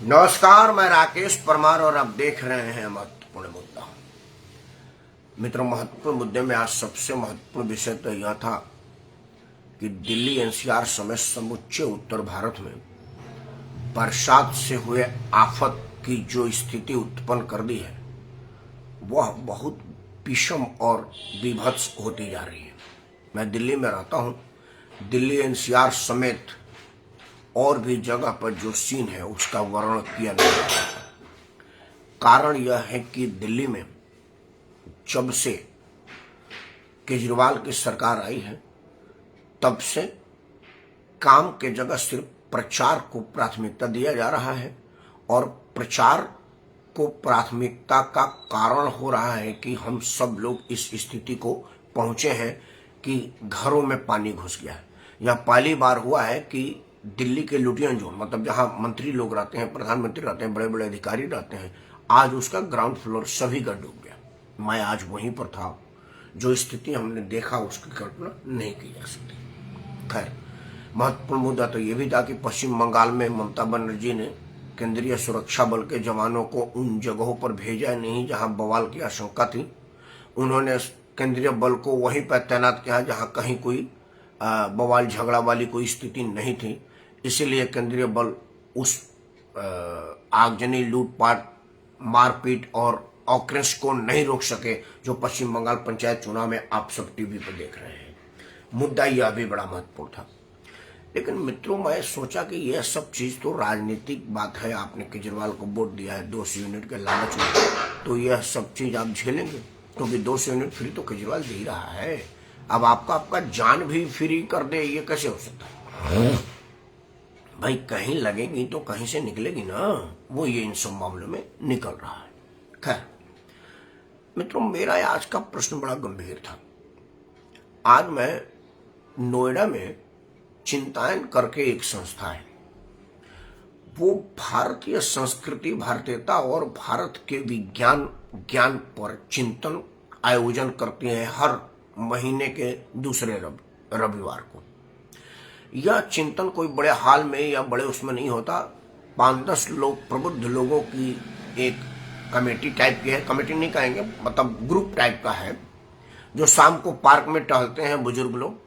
नमस्कार, मैं राकेश परमार और आप देख रहे हैं महत्वपूर्ण मुद्दा। मित्रों, महत्वपूर्ण मुद्दे में आज सबसे महत्वपूर्ण विषय तो यह था कि दिल्ली एनसीआर समेत समूचे उत्तर भारत में बरसात से हुए आफत की जो स्थिति उत्पन्न कर दी है वह बहुत विषम और विभत्स होती जा रही है। मैं दिल्ली में रहता हूं। दिल्ली एनसीआर समेत और भी जगह पर जो सीन है उसका वर्णन किया नहीं जा सकता। कारण यह है कि दिल्ली में जब से केजरीवाल की सरकार आई है तब से काम के जगह सिर्फ प्रचार को प्राथमिकता दिया जा रहा है और प्रचार को प्राथमिकता का कारण हो रहा है कि हम सब लोग इस स्थिति को पहुंचे हैं कि घरों में पानी घुस गया है। यह पहली बार हुआ है कि दिल्ली के लुटियन जोन, मतलब जहां मंत्री लोग रहते हैं, प्रधानमंत्री रहते हैं, बड़े बड़े अधिकारी रहते हैं, आज उसका ग्राउंड फ्लोर सभी का डूब गया। मैं आज वहीं पर था। जो स्थिति हमने देखा उसकी कल्पना नहीं की जा सकती। खैर, महत्वपूर्ण मुद्दा तो यह भी था कि पश्चिम बंगाल में ममता बनर्जी ने केंद्रीय सुरक्षा बल के जवानों को उन जगहों पर भेजा नहीं जहां बवाल की आशंका थी। उन्होंने केंद्रीय बल को वहीं पर तैनात किया जहां कहीं कोई बवाल झगड़ा वाली कोई स्थिति नहीं थी। इसीलिए केंद्रीय बल उस आगजनी, लूटपाट, मारपीट और ऑक्रेंस को नहीं रोक सके जो पश्चिम बंगाल पंचायत चुनाव में आप सब टीवी पर देख रहे हैं। मुद्दा यह भी बड़ा महत्वपूर्ण था। लेकिन मित्रों, मैं सोचा कि यह सब चीज तो राजनीतिक बात है। आपने केजरीवाल को वोट दिया है 200 यूनिट के लालच में, तो यह सब चीज आप झेलेंगे क्योंकि 200 यूनिट फ्री तो केजरीवाल दे ही रहा है। अब आपका जान भी फ्री कर दे, ये कैसे हो सकता है? भाई, कहीं लगेगी तो कहीं से निकलेगी ना। वो ये इन सब मामलों में निकल रहा है। खैर मित्रों, मेरा आज का प्रश्न बड़ा गंभीर था। आज मैं नोएडा में चिंतायन करके एक संस्था है, वो भारतीय संस्कृति, भारतीयता और भारत के ज्ञान पर चिंतन आयोजन करती है हर महीने के दूसरे रविवार को। यह चिंतन कोई बड़े हाल में या बड़े उसमें नहीं होता। 5-10 लोग, प्रबुद्ध लोगों की एक कमेटी टाइप की है, कमेटी नहीं कहेंगे, मतलब ग्रुप टाइप का है, जो शाम को पार्क में टहलते हैं बुजुर्ग लोग।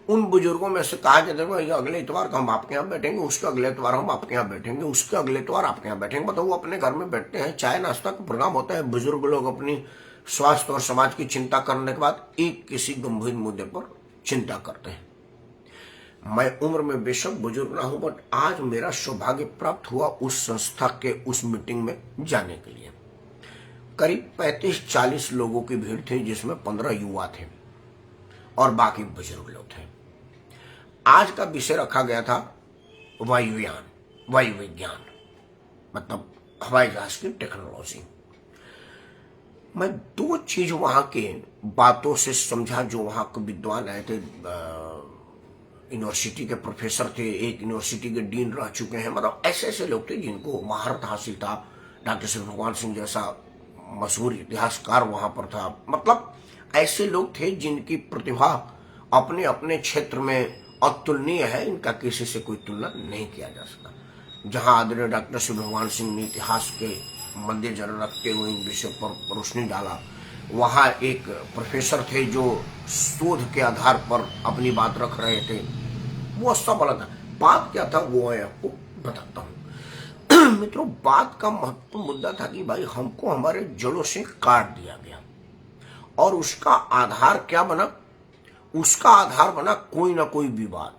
उन बुजुर्गों में से कहा जाता है कि अगले इतवार को हम आपके यहाँ बैठेंगे, उसके अगले इतवार हम आपके यहाँ बैठेंगे, उसके अगले इतवार आपके यहाँ बैठेंगे। मतलब वो अपने घर में बैठते हैं, चाय नाश्ता का प्रोग्राम होता है। बुजुर्ग लोग अपनी स्वास्थ्य और समाज की चिंता करने के बाद एक किसी गंभीर मुद्दे पर चिंता करते हैं। मैं उम्र में बेशक बुजुर्ग ना हूं, बट आज मेरा सौभाग्य प्राप्त हुआ उस संस्था के उस मीटिंग में जाने के लिए। करीब 35-40 लोगों की भीड़ थी, जिसमें 15 युवा थे और बाकी बुजुर्ग लोग थे। आज का विषय रखा गया था वायु विज्ञान, मतलब हवाई जहाज की टेक्नोलॉजी। मैं 2 चीज वहां के बातों से समझा जो वहां के विद्वान आए थे। यूनिवर्सिटी के प्रोफेसर थे, एक यूनिवर्सिटी के डीन रह चुके हैं, मतलब ऐसे ऐसे लोग थे जिनको महारत हासिल था। डॉक्टर श्री भगवान सिंह जैसा मशहूर इतिहासकार वहां पर था। मतलब ऐसे लोग थे जिनकी प्रतिभा अपने अपने क्षेत्र में अतुलनीय है, इनका किसी से कोई तुलना नहीं किया जा सकता। जहां आदरणीय डॉक्टर श्री भगवान सिंह ने इतिहास के मद्देनजर रखते हुए इन विषयों पर रोशनी डाला, वहां एक प्रोफेसर थे जो शोध के आधार पर अपनी बात रख रहे थे। वो सब अलग था। बात क्या था वो मैं आपको बताता हूं। मित्रों, बात का महत्वपूर्ण मुद्दा था कि भाई हमको हमारे जड़ों से काट दिया गया और उसका आधार क्या बना? उसका आधार बना कोई ना कोई विवाद।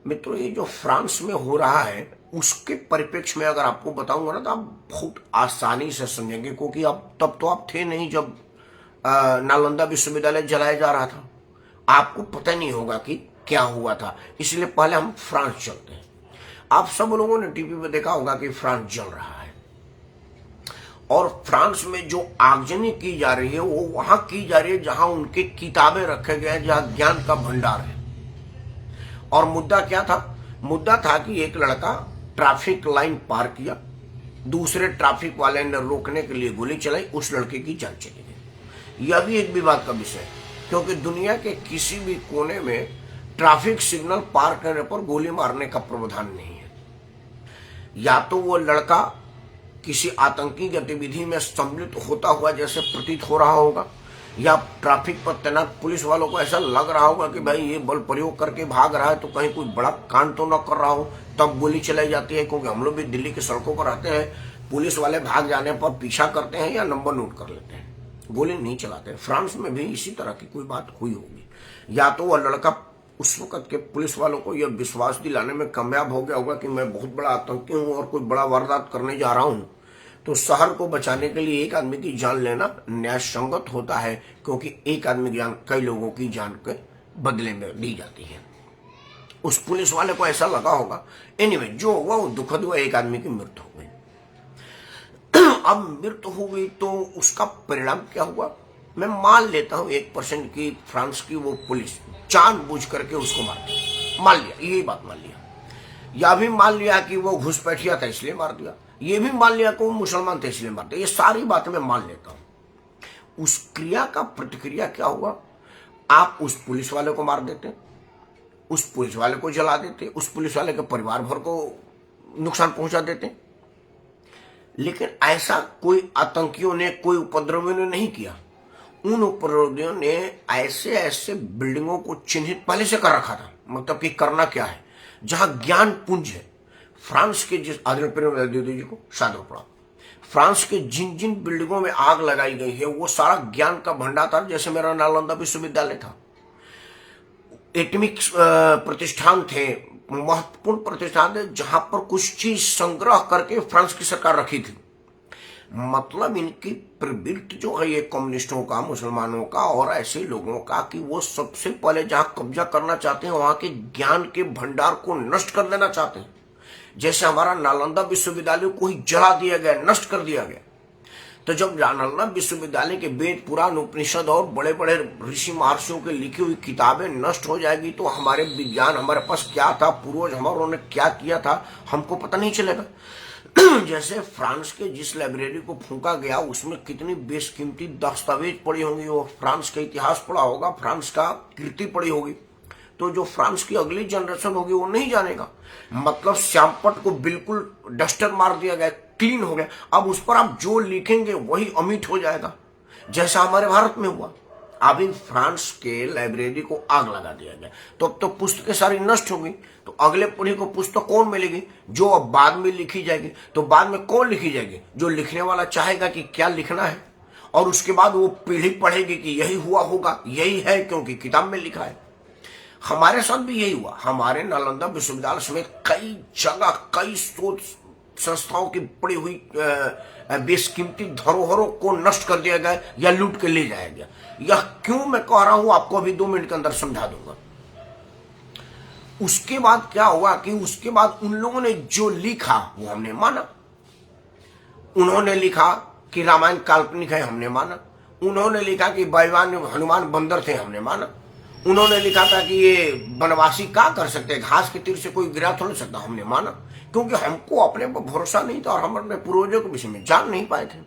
मित्रों, ये जो फ्रांस में हो रहा है उसके परिप्रेक्ष्य में अगर आपको बताऊंगा ना तो आप बहुत आसानी से समझेंगे, क्योंकि अब तब तो आप थे नहीं जब नालंदा विश्वविद्यालय जलाया जा रहा था। आपको पता नहीं होगा कि क्या हुआ था, इसलिए पहले हम फ्रांस चलते हैं। आप सब लोगों ने टीवी पे देखा होगा कि फ्रांस जल रहा है और फ्रांस में जो आगजनी की जा रही है वो वहां की जा रही है जहां उनके किताबें रखे गए हैं, जहां ज्ञान का भंडार है। और मुद्दा क्या था? मुद्दा था कि एक लड़का ट्रैफिक लाइन पार किया, दूसरे ट्रैफिक वाले ने रोकने के लिए गोली चलाई, उस लड़के की जान चली गई। यह भी एक विवाद का विषय है, क्योंकि दुनिया के किसी भी कोने में ट्रैफिक सिग्नल पार करने पर गोली मारने का प्रावधान नहीं है। या तो वो लड़का किसी आतंकी गतिविधि में सम्मिलित होता हुआ जैसे प्रतीत हो रहा होगा, या ट्रैफिक पर तैनात पुलिस वालों को ऐसा लग रहा होगा कि भाई ये बल प्रयोग करके भाग रहा है तो कहीं कोई बड़ा कांड तो न कर रहा हो, तब गोली चलाई जाती है। क्योंकि हम लोग भी दिल्ली की सड़कों पर रहते हैं, पुलिस वाले भाग जाने पर पीछा करते हैं या नंबर नोट कर लेते हैं, गोली नहीं चलाते। फ्रांस में भी इसी तरह की कोई बात हुई होगी। या तो वह लड़का उस वक्त के पुलिस वालों को यह विश्वास दिलाने में कामयाब हो गया होगा कि मैं बहुत बड़ा आतंकी हूं और कोई बड़ा वारदात करने जा रहा हूं, तो शहर को बचाने के लिए एक आदमी की जान लेना न्याय संगत होता है, क्योंकि एक आदमी की जान कई लोगों की जान के बदले में दी जाती है। उस पुलिस वाले को ऐसा लगा होगा। एनीवे, जो हुआ वो दुखद हुआ, एक आदमी की मृत्यु हो गई। अब मृत्यु हो गई तो उसका परिणाम क्या हुआ? मैं मान लेता हूं 1% की फ्रांस की वो पुलिस जानबूझ करके उसको मार दिया, मान लिया, यही बात मान लिया। या भी मान लिया कि वो घुसपैठिया था इसलिए मार दिया, ये भी मान लिया कि वो मुसलमान थे इसलिए मार दिया। ये सारी बातें मैं मान लेता हूं। उस क्रिया का प्रतिक्रिया क्या हुआ? आप उस पुलिस वाले को मार देते, उस पुलिस वाले को जला देते, उस पुलिस वाले के परिवार भर को नुकसान पहुंचा देते। लेकिन ऐसा कोई आतंकियों ने, कोई उपद्रवियों ने नहीं किया। उन उपद्रवियों ने ऐसे ऐसे बिल्डिंगों को चिन्हित पहले से कर रखा था। मतलब कि करना क्या है, जहां ज्ञान पुंज है। फ्रांस के जिस दीदी जी को सादर पड़ा, फ्रांस के जिन जिन बिल्डिंगों में आग लगाई गई है वो सारा ज्ञान का भंडार था। जैसे मेरा नालंदा विश्वविद्यालय था, एटमिक प्रतिष्ठान थे, महत्वपूर्ण प्रतिष्ठान थे, जहां पर कुछ चीज संग्रह करके फ्रांस की सरकार रखी थी। मतलब इनकी प्रवृत्ति जो है ये कम्युनिस्टों का, मुसलमानों का और ऐसे लोगों का, कि वो सबसे पहले जहां कब्जा करना चाहते हैं वहां के ज्ञान के भंडार को नष्ट कर देना चाहते हैं। जैसे हमारा नालंदा विश्वविद्यालय को ही जला दिया गया, नष्ट कर दिया गया। तो जब नालंदा विश्वविद्यालय के वेद, पुराण, उपनिषद और बड़े बड़े ऋषि महर्षियों की लिखी हुई किताबें नष्ट हो जाएगी तो हमारे विज्ञान, हमारे पास क्या था, पूर्वज हमारों ने क्या किया था, हमको पता नहीं चलेगा। जैसे फ्रांस के जिस लाइब्रेरी को फूंका गया उसमें कितनी बेशकीमती दस्तावेज पड़ी होंगी, वो फ्रांस का इतिहास पढ़ा होगा, फ्रांस का कीर्ति पड़ी होगी, तो जो फ्रांस की अगली जनरेशन होगी वो नहीं जानेगा। मतलब श्यामपट को बिल्कुल डस्टर मार दिया गया, क्लीन हो गया। अब उस पर आप जो लिखेंगे वही अमिट हो जाएगा, जैसा हमारे भारत में हुआ। अभी फ्रांस के लाइब्रेरी को आग लगा दिया गया, तो अब तो पुस्तकें सारी नष्ट हो गई। तो अगले पीढ़ी को पुस्तक कौन मिलेगी? जो अब बाद में लिखी जाएगी। तो बाद में कौन लिखी जाएगी? जो लिखने वाला चाहेगा कि क्या लिखना है, और उसके बाद वो पीढ़ी पढ़ेगी कि यही हुआ होगा, यही है क्योंकि किताब में लिखा है। हमारे साथ भी यही हुआ। हमारे नालंदा विश्वविद्यालय समेत कई जगह, कई शोध संस्थाओं की पड़ी हुई बेशकीमती धरोहरों को नष्ट कर दिया गया या लूट के ले जाया गया। यह क्यों मैं कह रहा हूं आपको अभी 2 मिनट के अंदर समझा दूंगा। उसके बाद क्या हुआ कि उसके बाद उन लोगों ने जो लिखा वो हमने माना। उन्होंने लिखा कि रामायण काल्पनिक है, हमने माना। उन्होंने लिखा कि भगवान हनुमान बंदर थे, हमने माना। उन्होंने लिखा था कि ये वनवासी क्या कर सकते, घास के तीर से कोई गिरा तो नहीं सकता, हमने माना। क्योंकि हमको अपने पर भरोसा नहीं था और हम अपने पूर्वजों के विषय में जान नहीं पाए थे।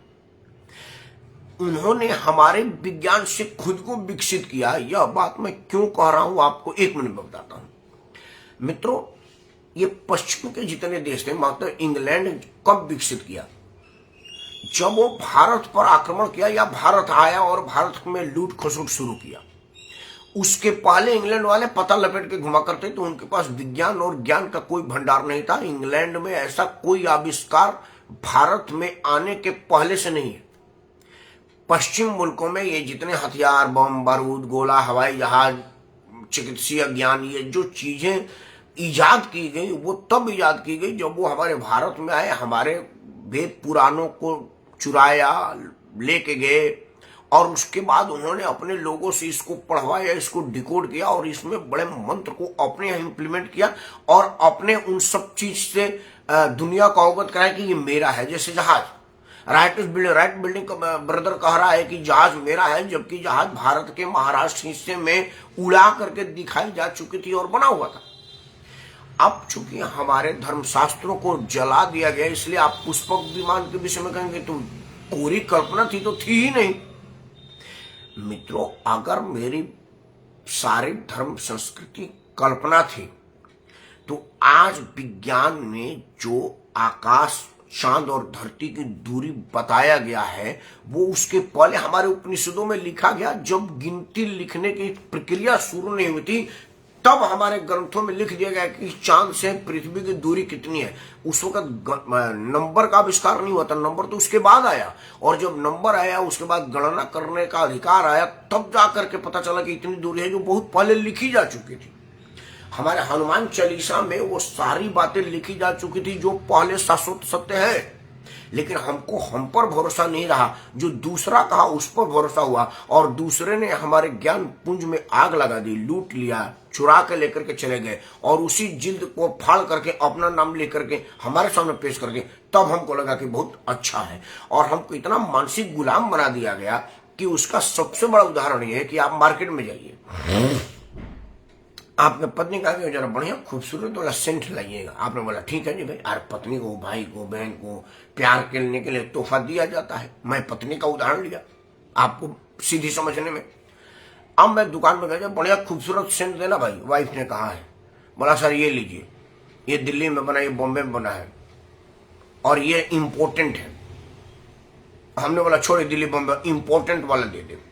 उन्होंने हमारे विज्ञान से खुद को विकसित किया। यह बात मैं क्यों कह रहा हूं आपको 1 मिनट में बताता हूं। मित्रों, ये पश्चिम के जितने देश थे, मतलब इंग्लैंड कब विकसित किया? जब वो भारत पर आक्रमण किया या भारत आया और भारत में लूट खसोट शुरू किया। उसके पहले इंग्लैंड वाले पता लपेट के घुमा करते, तो उनके पास विज्ञान और ज्ञान का कोई भंडार नहीं था। इंग्लैंड में ऐसा कोई आविष्कार भारत में आने के पहले से नहीं है। पश्चिम मुल्कों में ये जितने हथियार, बम, बारूद, गोला, हवाई जहाज, चिकित्सीय ज्ञान, ये जो चीजें ईजाद की गई वो तब ईजाद की गई जब वो हमारे भारत में आए, हमारे वेद पुराणों को चुराया, लेके गए, और उसके बाद उन्होंने अपने लोगों से इसको पढ़वाया, इसको डिकोड किया और इसमें बड़े मंत्र को अपने यहाँ इंप्लीमेंट किया और अपने उन सब चीज से दुनिया को अवगत कराया कि ये मेरा है। जैसे जहाज, राइट बिल्डिंग का ब्रदर कह रहा है कि जहाज मेरा है, जबकि जहाज भारत के महाराष्ट्र हिस्से में उड़ा करके दिखाई जा चुकी थी और बना हुआ था। अब चूंकि हमारे धर्मशास्त्रों को जला दिया गया, इसलिए आप पुष्पक विमान के विषय में कहेंगे तो पूरी कल्पना थी तो थी ही नहीं। मित्रों, अगर मेरी सारी धर्म संस्कृति कल्पना थी तो आज विज्ञान में जो आकाश, चांद और धरती की दूरी बताया गया है, वो उसके पहले हमारे उपनिषदों में लिखा गया। जब गिनती लिखने की प्रक्रिया शुरू नहीं हुई थी, तब हमारे ग्रंथों में लिख दिया गया कि चांद से पृथ्वी की दूरी कितनी है। उस वक्त नंबर का आविष्कार नहीं हुआ था, नंबर तो उसके बाद आया। और जब नंबर आया, उसके बाद गणना करने का अधिकार आया, तब जाकर के पता चला कि इतनी दूरी है, जो बहुत पहले लिखी जा चुकी थी। हमारे हनुमान चालीसा में वो सारी बातें लिखी जा चुकी थी जो पहले शाश्वत सत्य है। लेकिन हमको हम पर भरोसा नहीं रहा, जो दूसरा कहा उस पर भरोसा हुआ, और दूसरे ने हमारे ज्ञान पुंज में आग लगा दी, लूट लिया, चुरा के लेकर के चले गए, और उसी जिल्द को फाड़ करके अपना नाम लेकर के हमारे सामने पेश करके, तब हमको लगा कि बहुत अच्छा है। और हमको इतना मानसिक गुलाम बना दिया गया कि उसका सबसे बड़ा उदाहरण यह है कि आप मार्केट में जाइए, आपने पत्नी कहा कि जरा बढ़िया खूबसूरत वाला सेंट लाइएगा। आपने बोला ठीक है जी भाई। अरे पत्नी को, भाई को, बहन को प्यार करने के लिए तोहफा दिया जाता है। मैं पत्नी का उदाहरण लिया आपको सीधी समझने में। अब मैं दुकान में गया, बढ़िया खूबसूरत सेंट देना भाई। वाइफ ने कहा है, बोला सर ये लीजिए, ये दिल्ली में बना, ये बॉम्बे में बना है, और ये इम्पोर्टेंट है। हमने बोला छोड़िए दिल्ली बॉम्बे, इम्पोर्टेंट वाला दे दे।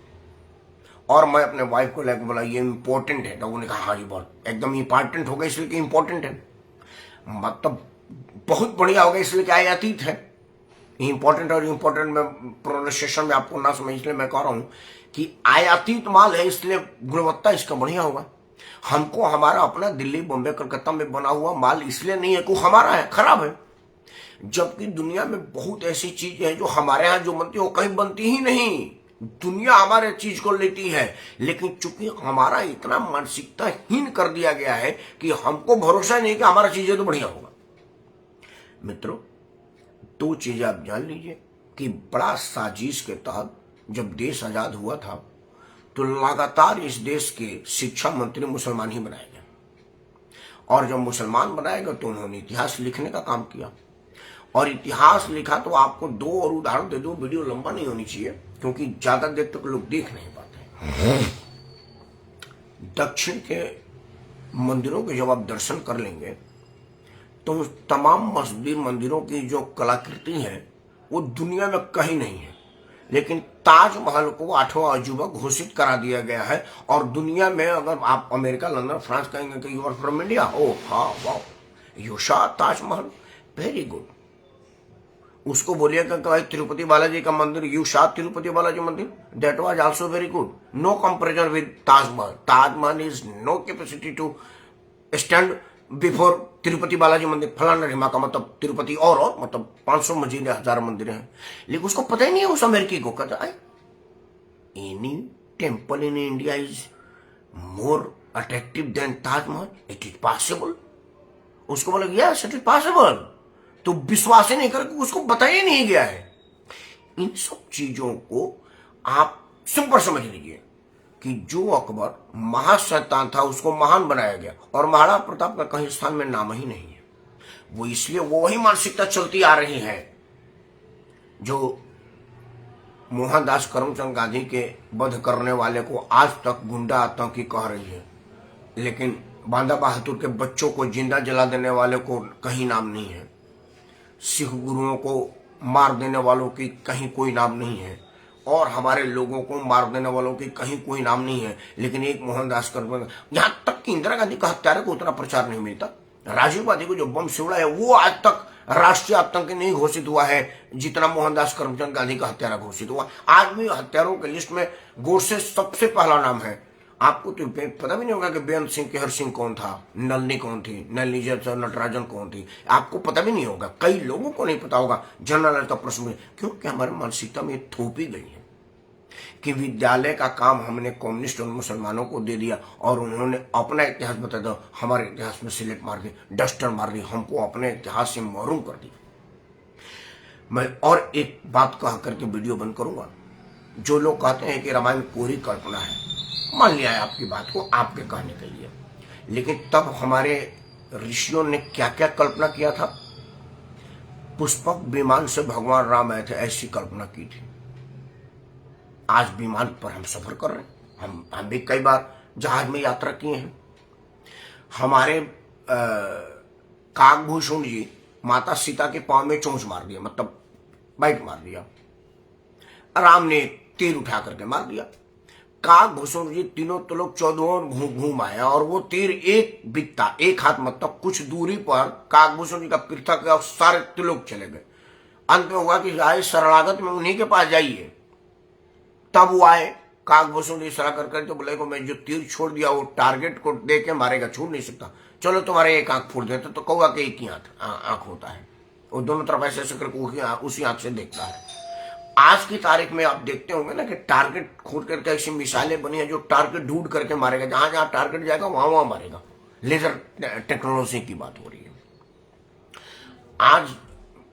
और मैं अपने वाइफ को लेकर बोला ये इम्पोर्टेंट है, तो उन्होंने कहा हाँ जी बहुत एकदम इम्पोर्टेंट हो गया, इसलिए कि इम्पोर्टेंट है, मतलब बहुत बढ़िया हो गया, इसलिए कि आयातीत है। इम्पोर्टेंट और इम्पोर्टेंट में प्रोनाउंसिएशन में आपको ना समझ, इसलिए मैं कह रहा हूं कि आयातीत माल है, इसलिए गुणवत्ता इसका बढ़िया होगा। हमको हमारा अपना दिल्ली, बॉम्बे, कलकत्ता में बना हुआ माल इसलिए नहीं है कि हमारा है, खराब है। जबकि दुनिया में बहुत ऐसी चीजें हैं जो हमारे यहाँ जो बनती है वो कहीं बनती ही नहीं। दुनिया हमारे चीज को लेती है, लेकिन चूंकि हमारा इतना मानसिकता हीन कर दिया गया है कि हमको भरोसा नहीं कि हमारा चीजें तो बढ़िया होगा। मित्रों, दो चीजें आप जान लीजिए कि बड़ा साजिश के तहत जब देश आजाद हुआ था, तो लगातार इस देश के शिक्षा मंत्री मुसलमान ही बनाए गए, और जब मुसलमान बनाए गए तो उन्होंने इतिहास लिखने का काम किया। और इतिहास लिखा तो आपको दो और उदाहरण दे दो, वीडियो लंबा नहीं होनी चाहिए क्योंकि ज्यादा देर तक लोग देख नहीं पाते। दक्षिण के मंदिरों के जब आप दर्शन कर लेंगे तो तमाम मस्जिद मंदिरों की जो कलाकृति है वो दुनिया में कहीं नहीं है, लेकिन ताजमहल को 8वां अजूबा घोषित करा दिया गया है। और दुनिया में अगर आप अमेरिका, लंदन, फ्रांस कहेंगे कि यू आर फ्रॉम इंडिया, ओ हाँ wow, you Shaw Taj Mahal, very good. उसको बोलिएगा कि भाई तिरुपति बालाजी का मंदिर, you Shaw Tirupati Balaji mandir, that was also very good. No comparison with Taj Mahal. Taj Mahal is no capacity to stand before Tirupati Balaji mandir. फलाना रिमा का मतलब तिरुपति और मतलब 500 मस्जिदें, 1000 मंदिर हैं, लेकिन उसको पता ही नहीं है उस अमेरिकी को। कहता है any temple in India is more attractive than Taj Mahal, it is possible. उसको बोला यस इट इज पॉसिबल, तो विश्वास ही नहीं करके उसको बताया नहीं गया है। इन सब चीजों को आप सिंपल समझ लीजिए कि जो अकबर महाशैतान था उसको महान बनाया गया, और महाराणा प्रताप का कहीं स्थान में नाम ही नहीं है। वो इसलिए वही मानसिकता चलती आ रही है जो मोहनदास करमचंद गांधी के वध करने वाले को आज तक गुंडा आतंकी कह रही है, लेकिन बांदा बहादुर के बच्चों को जिंदा जला देने वाले को कहीं नाम नहीं है। सिख गुरुओं को मार देने वालों की कहीं कोई नाम नहीं है, और हमारे लोगों को मार देने वालों की कहीं कोई नाम नहीं है। लेकिन एक मोहनदास करमचंद, यहां तक कि इंदिरा गांधी का हत्यारे को उतना प्रचार नहीं मिलता। राजीव गांधी को जो बम से उड़ा है वो आज तक राष्ट्रीय आतंकी नहीं घोषित हुआ है जितना मोहनदास करमचंद गांधी का हत्यारा घोषित हुआ। आज भी हत्यारों की लिस्ट में गोडसे सबसे पहला नाम है। आपको तो पता भी नहीं होगा कि बेअंत सिंह केहर सिंह कौन था, नलनी कौन थी, नलनी जैसा नटराजन कौन थी, आपको पता भी नहीं होगा। कई लोगों को नहीं पता होगा जनरल का प्रश्न में, क्योंकि हमारे मानसिकता में थोपी गई है कि विद्यालय का काम हमने कम्युनिस्ट और मुसलमानों को दे दिया, और उन्होंने अपना इतिहास बता दो, हमारे इतिहास में सिलेट मार दी, डस्टर मार दी, हमको अपने इतिहास से महरूम कर दिया। मैं और एक बात कह करके वीडियो बंद करूंगा। जो लोग कहते हैं कि रामायण पूरी कल्पना है, मान लिया है आपकी बात को आपके कहने के लिए, लेकिन तब हमारे ऋषियों ने क्या क्या कल्पना किया था। पुष्पक विमान से भगवान राम आए थे, ऐसी कल्पना की थी। आज विमान पर हम सफर कर रहे हैं, हम भी कई बार जहाज में यात्रा किए हैं। हमारे काकभूषण जी माता सीता के पांव में चोंच मार दिया, मतलब बाइट मार दिया। राम ने तीर उठा करके मार दिया। काकभूषण जी तीनों त्रिलोक 14 घूम आया और वो तीर एक बिकता, एक हाथ मतलब कुछ दूरी पर काकभूषण जी का पृथक गया और सारे त्रिलोक चले गए। अंत में हुआ कि आए शरणागत में उन्हीं के पास जाइए। तब वो आए, काकभूषण जी इशारा कर तो बोले को मैं जो तीर छोड़ दिया वो टारगेट को दे के मारेगा, छूट नहीं सकता, चलो तुम्हारे एक आंख फोड़ देते। तो कौवा के एक ही आंख होता है, वो दोनों तरफ ऐसे ऐसे करके उसी आंख से देखता है। आज की तारीख में आप देखते होंगे ना कि टारगेट खोद करके ऐसी मिसाइलें बनी है जो टारगेट ढूंढ करके मारेगा, जहां जहां टारगेट जाएगा वहां वहां मारेगा। लेजर टेक्नोलॉजी की बात हो रही है। आज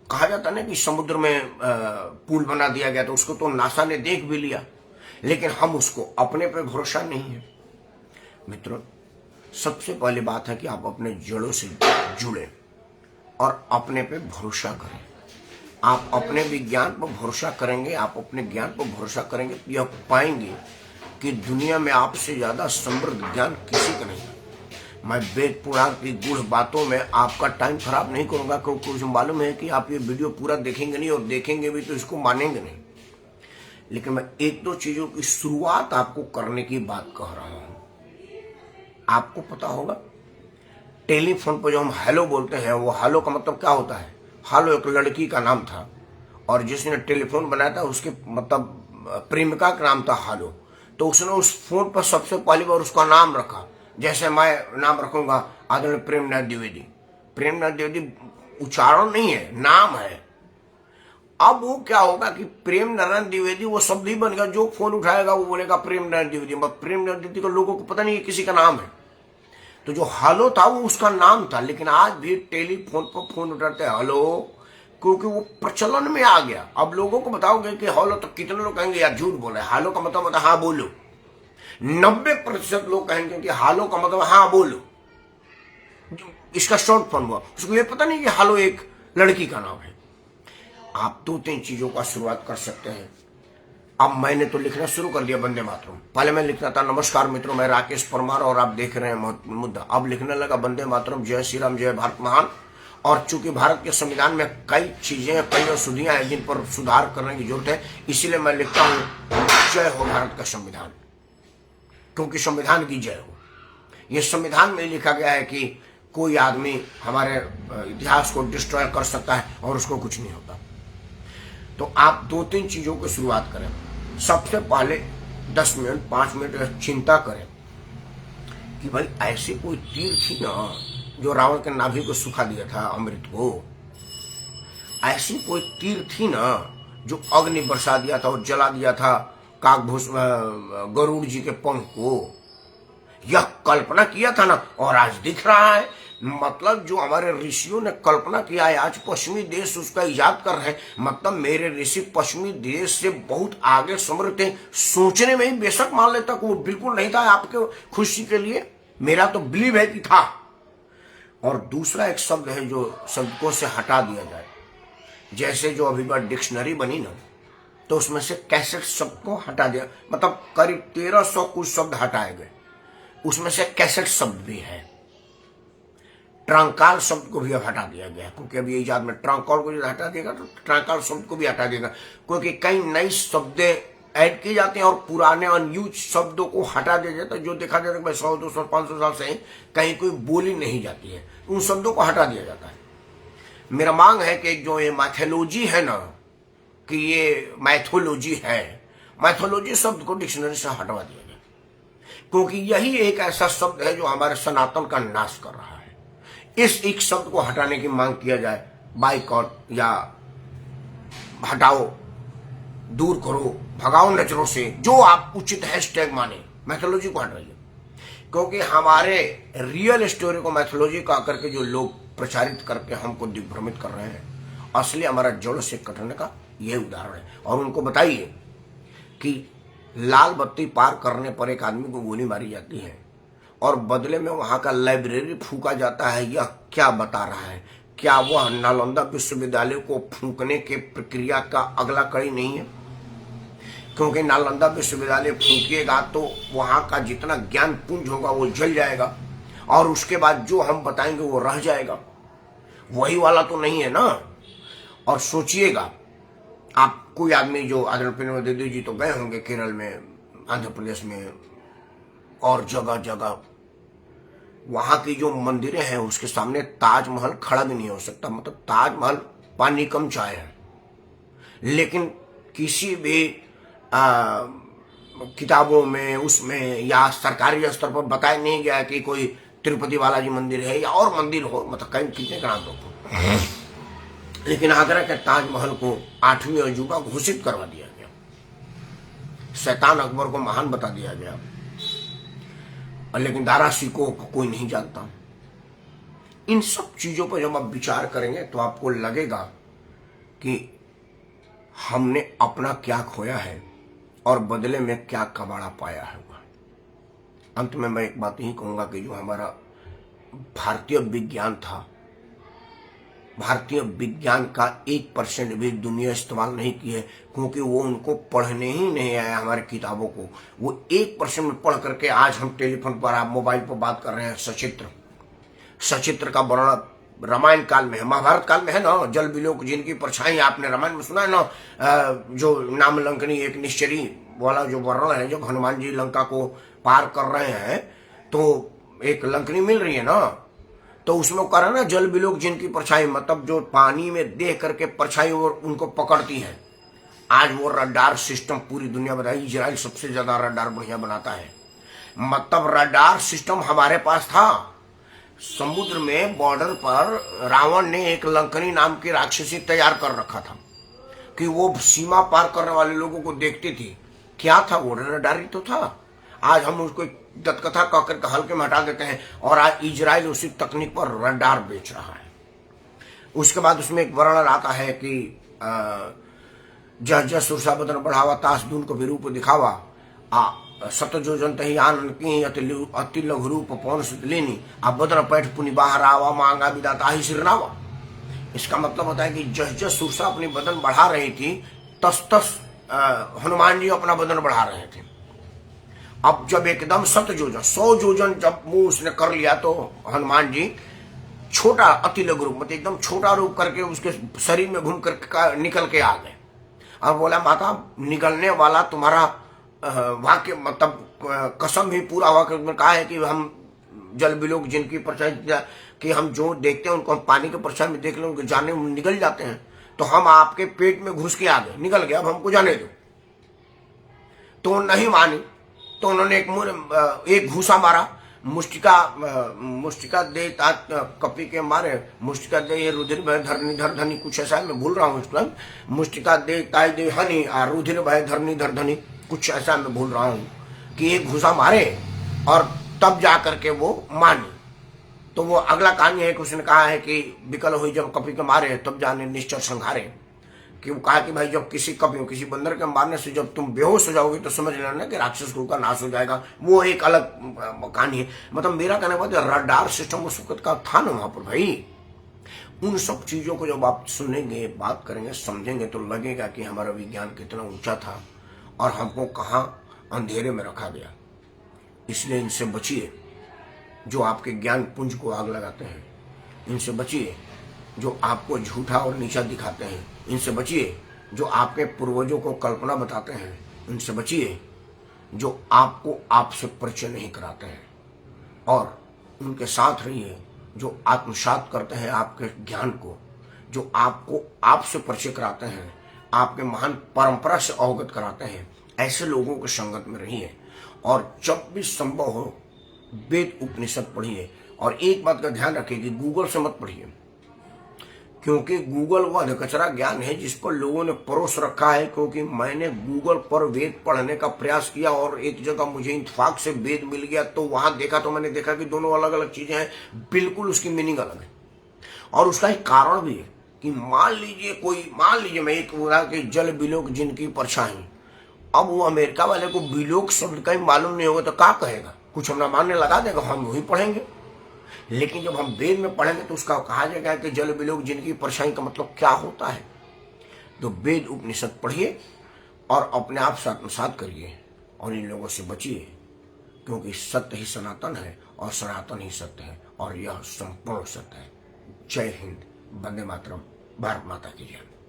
कहा जाता ना कि समुद्र में पुल बना दिया गया, तो उसको तो नासा ने देख भी लिया, लेकिन हम उसको अपने पे भरोसा नहीं है। मित्रों, सबसे पहली बात है कि आप अपने जड़ों से जुड़े और अपने पे भरोसा करें। आप अपने विज्ञान पर भरोसा करेंगे, आप अपने ज्ञान पर भरोसा करेंगे तो यह पाएंगे कि दुनिया में आपसे ज्यादा समृद्ध ज्ञान किसी का नहीं। मैं वेद पुराण की गूढ़ बातों में आपका टाइम खराब नहीं करूंगा, क्योंकि मुझे मालूम है कि आप ये वीडियो पूरा देखेंगे नहीं, और देखेंगे भी तो इसको मानेंगे नहीं। लेकिन मैं एक दो चीजों की शुरुआत आपको करने की बात कह रहा हूं। आपको पता होगा टेलीफोन पर जो हम हेलो बोलते हैं, वो हेलो का मतलब क्या होता है? हेलो एक लड़की का नाम था और जिसने टेलीफोन बनाया था उसके मतलब प्रेमिका का नाम था हेलो। तो उसने उस फोन पर सबसे पहली बार उसका नाम रखा। जैसे मैं नाम रखूंगा आदरणीय प्रेमनाथ द्विवेदी। प्रेमनाथ द्विवेदी उच्चारण नहीं है, नाम है। अब वो क्या होगा कि प्रेम नारायण द्विवेदी वो शब्द ही बन गया। जो फोन उठाएगा वो बोलेगा प्रेम नारायण द्विवेदी। प्रेम नारायण द्विवेदी को लोगों को पता नहीं है किसी का नाम है। तो जो हेलो था वो उसका नाम था, लेकिन आज भी टेलीफोन पर फोन उठाते हैं हेलो, क्योंकि वो प्रचलन में आ गया। अब लोगों को बताओगे कि हेलो तो कितने लोग कहेंगे यार झूठ बोल रहे हैं। हेलो का मतलब हाँ बोलो। 90% लोग कहेंगे कि हेलो का मतलब हाँ बोलो, इसका शॉर्ट फॉर्म हुआ। उसको ये पता नहीं कि हेलो एक लड़की का नाम है। आप 2-3 चीजों का शुरुआत कर सकते हैं। अब मैंने तो लिखना शुरू कर दिया वंदे मातरम। पहले मैं लिखना था नमस्कार मित्रों, मैं राकेश परमार और आप देख रहे हैं मुद्दा। अब लिखने लगा वंदे मातरम, जय श्री राम, जय भारत महान। और चूंकि भारत के संविधान में कई चीजें, कई अशुद्धियां हैं जिन पर सुधार करने की जरूरत है, इसीलिए मैं लिखता हूं जय हो भारत का संविधान, क्योंकि संविधान की जय हो। यह संविधान में लिखा गया है कि कोई आदमी हमारे इतिहास को डिस्ट्रॉय कर सकता है और उसको कुछ नहीं होता। तो आप 2-3 चीजों की शुरुआत करें। सबसे पहले 10 मिनट 5 मिनट चिंता करें कि भाई ऐसी कोई तीर थी ना जो रावण के नाभि को सुखा दिया था, अमृत को। ऐसी कोई तीर थी ना जो अग्नि बरसा दिया था और जला दिया था काकभूषण गरुड़ जी के पंख को। यह कल्पना किया था ना, और आज दिख रहा है। मतलब जो हमारे ऋषियों ने कल्पना किया है, आज पश्चिमी देश उसका इजाद कर रहे हैं। मतलब मेरे ऋषि पश्चिमी देश से बहुत आगे समृद्ध थे। सोचने में ही बेशक मान लेता कि वो बिल्कुल नहीं था आपके खुशी के लिए, मेरा तो बिलीव है कि था। और दूसरा एक शब्द है जो शब्दों से हटा दिया जाए। जैसे जो अभी बार डिक्शनरी बनी ना, तो उसमें से 61 शब्द को हटा दिया, मतलब करीब 1300 कुछ शब्द हटाए गए। उसमें से 61 शब्द भी है। ट्रंकाल शब्द को भी अब हटा दिया गया, क्योंकि अभी इजाद में ट्रंकाल को हटा देगा तो ट्रंकाल शब्द को भी हटा देगा, क्योंकि कई नई शब्द ऐड किए जाते हैं और पुराने अनयूज शब्दों को हटा दिया जाता है। जो देखा जाता है 100, 200, 500 साल से कहीं कोई बोली नहीं जाती है, उन शब्दों को हटा दिया जाता है। मेरा मांग है कि जो ये मैथोलॉजी है ना, कि ये मैथोलॉजी है, मैथोलॉजी शब्द को डिक्शनरी से हटवा दिया जाए, क्योंकि यही एक ऐसा शब्द है जो हमारे सनातन का नाश कर रहा है। इस एक शब्द को हटाने की मांग किया जाए, बाइकआउट या हटाओ, दूर करो, भगाओ नजरों से, जो आप उचित हैशटैग माने, मैथोलॉजी को हटाइए। क्योंकि हमारे रियल स्टोरी को मैथोलॉजी का करके जो लोग प्रचारित करके हमको दिग्भ्रमित कर रहे हैं, असली हमारा जड़ से कटने का यह उदाहरण है। और उनको बताइए कि लाल बत्ती पार करने पर एक आदमी को गोली मारी जाती है और बदले में वहां का लाइब्रेरी फूका जाता है। यह क्या बता रहा है? क्या वह नालंदा विश्वविद्यालय को फूकने के प्रक्रिया का अगला कड़ी नहीं है? क्योंकि नालंदा विश्वविद्यालय फूकिएगा तो वहां का जितना ज्ञान पुंज होगा वो जल जाएगा, और उसके बाद जो हम बताएंगे वो रह जाएगा। वही वाला तो नहीं है ना। और सोचिएगा, आप कोई आदमी जो आदरणीय दीदी जी तो गए होंगे केरल में, आंध्र प्रदेश में और जगह जगह, वहां की जो मंदिरें हैं उसके सामने ताजमहल खड़ा भी नहीं हो सकता। मतलब ताजमहल पानी कम चाय है। लेकिन किसी भी किताबों में उसमें या सरकारी स्तर पर बताया नहीं गया कि कोई तिरुपति बालाजी मंदिर है या और मंदिर हो, मतलब कहीं कितने का नाम रखो। लेकिन आगरा के ताजमहल को 8वीं अजूबा घोषित करवा दिया गया, शैतान अकबर को महान बता दिया गया। लेकिन दारा सिकोह को कोई नहीं जानता। इन सब चीजों पर जब आप विचार करेंगे तो आपको लगेगा कि हमने अपना क्या खोया है और बदले में क्या कबाड़ा पाया है। अंत में मैं एक बात यही कहूंगा कि जो हमारा भारतीय विज्ञान था, भारतीय विज्ञान का 1% भी दुनिया इस्तेमाल नहीं की है, क्योंकि वो उनको पढ़ने ही नहीं आया हमारे किताबों को। वो 1% में पढ़ करके आज हम टेलीफोन पर, आप मोबाइल पर बात कर रहे हैं। सचित्र का वर्णन रामायण काल में है, महाभारत काल में है ना। जल बिलोक जिनकी परछाई, आपने रामायण में सुना है ना, जो नाम लंकनी एक निश्चरी वाला जो वर्णन है, जब हनुमान जी लंका को पार कर रहे हैं तो एक लंकनी मिल रही है ना, तो उसमें कह रहा ना जल बिलोक जिनकी परछाई, मतलब जो पानी में देख करके परछाई और उनको पकड़ती है। आज वो रडार सिस्टम पूरी दुनिया बताई, इजराइल सबसे ज्यादा रडार बढ़िया बनाता है। मतलब रडार सिस्टम हमारे पास था। समुद्र में बॉर्डर पर रावण ने एक लंकनी नाम की राक्षसी तैयार कर रखा था कि वो सीमा पार करने वाले लोगों को देखती थी। क्या था वो? रडार ही तो था। आज हम उसको दत्तकथा कहकर हल्के में हटा देते हैं और आज इजराइल उसी तकनीक पर रडार बेच रहा है। उसके बाद उसमें एक वर्णन आता है कि जह जह सुरसा बदन बढ़ावा तास दून को विरूप दिखावा सत जो जनत ही आनंद की अति लघु रूप पौन सुतलिनी अब बदन पैठ पुनि बाहर आवा मांगा विदाता ही सिरनावा। इसका मतलब होता है कि जह जह सुरसा अपनी बदन बढ़ा रही थी, तस तस हनुमान जी अपना बदन बढ़ा रहे थे। अब जब एकदम 100 जोजन जब मुंह उसने कर लिया तो हनुमान जी छोटा अति लघु रूप, मतलब एकदम छोटा रूप करके उसके शरीर में घूम कर निकल के आ गए। अब बोला माता निकलने वाला तुम्हारा वाक्य, मतलब कसम भी पूरा हुआ। कहा है कि हम जल बिलोक जिनकी परछाई कि हम जो देखते हैं उनको हम पानी के परछाई में देख लें, उनके जाने में निकल जाते हैं, तो हम आपके पेट में घुस के आ गए, निकल गए, अब हमको जाने दो। तो नहीं मानी, तो उन्होंने एक घूसा मारा। मुष्टिका दे कपी के मारे, मुष्टिका दे रुधिर भय धरनी धर धनी, कुछ ऐसा है, मैं भूल रहा हूँ इसका। मुष्टिका दे ताई दे हनी और रुधिर भय धरनी धर धनी, कुछ ऐसा मैं भूल रहा हूँ कि एक घुसा मारे और तब जा करके वो मानी। तो वो अगला कहानी है कि उसने कहा है कि विकल हुई जब कपी के मारे तब जाने निश्चर संघारे, कि वो कहा कि भाई जब किसी कपी किसी बंदर के मारने से जब तुम बेहोश हो जाओगे तो समझ लेना कि राक्षस कुल का नाश हो जाएगा। वो एक अलग कहानी है। मतलब मेरा कहने का मतलब रडार सिस्टम उस वक्त का था ना वहां पर भाई। उन सब चीजों को जब आप सुनेंगे, बात करेंगे, समझेंगे तो लगेगा कि हमारा विज्ञान कितना ऊंचा था और हमको कहाँ अंधेरे में रखा गया। इसलिए इनसे बचिए जो आपके ज्ञान पुंज को आग लगाते हैं, इनसे बचिए जो आपको झूठा और नीचा दिखाते हैं, इनसे बचिए जो आपके पूर्वजों को कल्पना बताते हैं, इनसे बचिए जो आपको आपसे परिचय नहीं कराते हैं, और उनके साथ रहिए जो आत्मसात करते हैं आपके ज्ञान को, जो आपको आपसे परिचय कराते हैं, आपके महान परंपरा से अवगत कराते हैं। ऐसे लोगों के संगत में रहिए और जब भी संभव हो वेद उपनिषद पढ़िए। और एक बात का ध्यान रखिए कि गूगल से मत पढ़िए, क्योंकि गूगल वह अधकचरा ज्ञान है जिस पर लोगों ने परोस रखा है। क्योंकि मैंने गूगल पर वेद पढ़ने का प्रयास किया और एक जगह मुझे इत्तेफाक से वेद मिल गया, तो वहां देखा तो मैंने देखा कि दोनों अलग अलग चीजें हैं, बिल्कुल उसकी मीनिंग अलग है। और उसका एक कारण भी है कि मान लीजिए मैं एक बोला कि जल बिलोक जिनकी परछाई, अब वो अमेरिका वाले को बिलोक शब्द का ही मालूम नहीं होगा तो क्या कहेगा, कुछ हम ना मानने लगा देगा, हम वही पढ़ेंगे। लेकिन जब हम वेद में पढ़ेंगे तो उसका कहा जाएगा कि जल बिलोक जिनकी परछाई का मतलब क्या होता है। तो वेद उपनिषद पढ़िए और अपने आप से आत्मसात करिए और इन लोगों से बचिए, क्योंकि सत्य ही सनातन है और सनातन ही सत्य है और यह संपूर्ण सत्य है। जय हिंद, वंदे मातरम। भारत माता की जय।